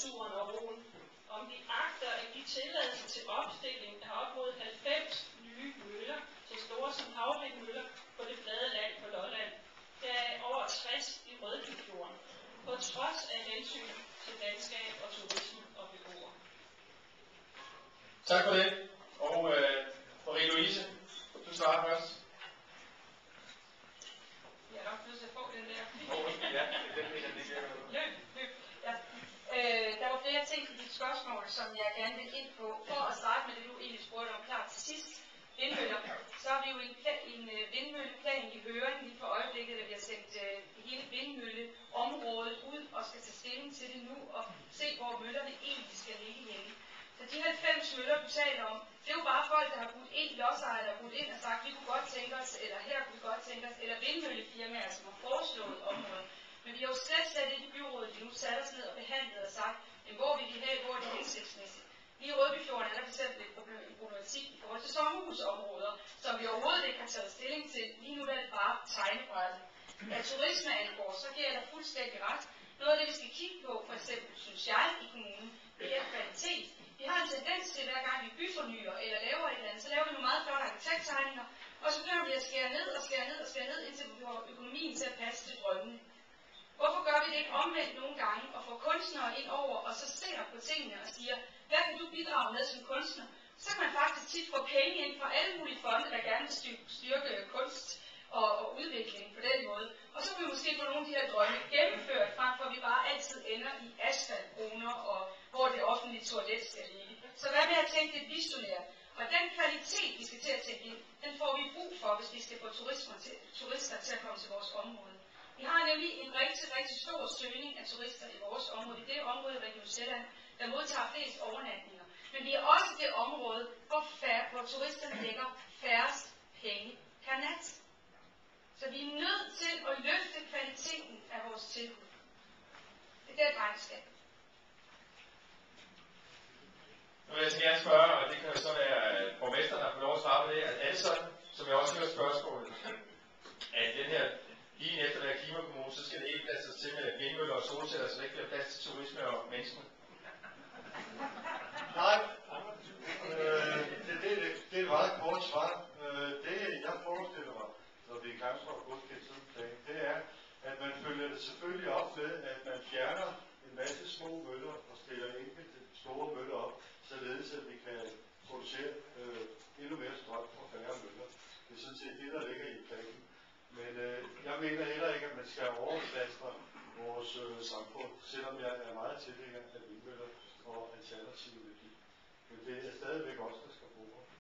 naturen og roen, om vi agter at give tilladelse til opstilling af op mod 90 nye møller, så store som havvindmøller på det flade land på Lolland. Der er over 60 i Rødbyfjorden, på trods af hensyn til landskab og turisme og beboere. Tak for det. Og Marie-Louise, du svarer først. Jeg er nok nødt til at få den der. Ja, den mener jeg ikke. Løb. Ja. Der var flere ting i dit spørgsmål, som jeg gerne vil ind på. For at starte med det, du egentlig spurgte om klart til sidst, vindmøller, så har vi jo en vindmølleplan i høring lige for øjeblikket, der vi har sendt hele vindmølleområdet ud og skal tage stilling til det nu og se, hvor møllerne egentlig skal ligge henne. Så de 90 møller, du taler om, det er jo bare folk, der har budt ind, lodsejere, der har budt ind og sagt, vi kunne godt tænke os, eller her kunne vi godt tænke os, eller vindmøllefirmaer, som har foreslået området. Men vi har jo slet ikke i byrådet, vi nu sat os ned og behandlet og sagt, hvor vi vil have, hvor det er hensigtsmæssigt. Lige i Rødbyfjorden er der for eksempel en problematik i forhold til sommerhusområder, som vi overhovedet ikke har taget stilling til. Lige nu er det bare tegnebrættet. Hvad turisme angår, så giver jeg dig fuldstændig ret. Noget af det, vi skal kigge på, for eksempel, synes jeg, i kommunen, det er kvalitet. Vi har en tendens til, hver gang vi byfornyer eller laver et eller andet, så laver vi nogle meget flotte arkitekttegninger, og så begynder vi at skære ned, indtil vi har økonomien til at passe til drømmene. Hvorfor gør vi det ikke omvendt nogle gange, og får kunstnere ind over, og så ser på tingene og siger, hvad kan du bidrage med som kunstner? Så kan man faktisk tit få penge ind fra alle mulige fonde, der gerne vil styrke kunst og udvikling på den måde. Og så kan vi måske få nogle af de her drømme gennemført, frem for at vi bare altid ender i asfaltkroner, og hvor det offentlige toilet skal ligge. Så hvad med at tænke det visionært? Og den kvalitet, vi skal til at tænke ind, den får vi brug for, hvis vi skal få turister til at komme til vores område. Vi har nemlig en rigtig stor søgning af turister i vores område. Det er området i Region Sjælland, der modtager flest overnatninger. Men vi er også det område, hvor turisterne lægger færrest penge per nat. Så vi er nødt til at løfte kvaliteten af vores tilbud. Det er den vej, vi skal. Nu vil jeg så gerne spørge, og det kan jo så være borgmesteren, der får lov at svare på det, at er det sådan, som jeg også hører spørgsmålet, at den her lige efter at være klimakommune, så skal det ikke plads til med vindmøller og solceller, så der ikke bliver plads til turisme og mennesker? Nej, det er et meget kort svar. Det jeg forestiller mig, når vi er i gang for at godkende sådan en plan, det er, at man følger det selvfølgelig op med, at man fjerner en masse små møller og stiller enkelte store møller op, således at vi kan producere endnu mere strøm fra færre møller. Det er sådan set det, der ligger i planen. Men jeg mener heller ikke, at man skal overbelaste vores samfund, selvom jeg er meget tilhænger af vindmøller og alternativ energi. Men det er stadigvæk også, der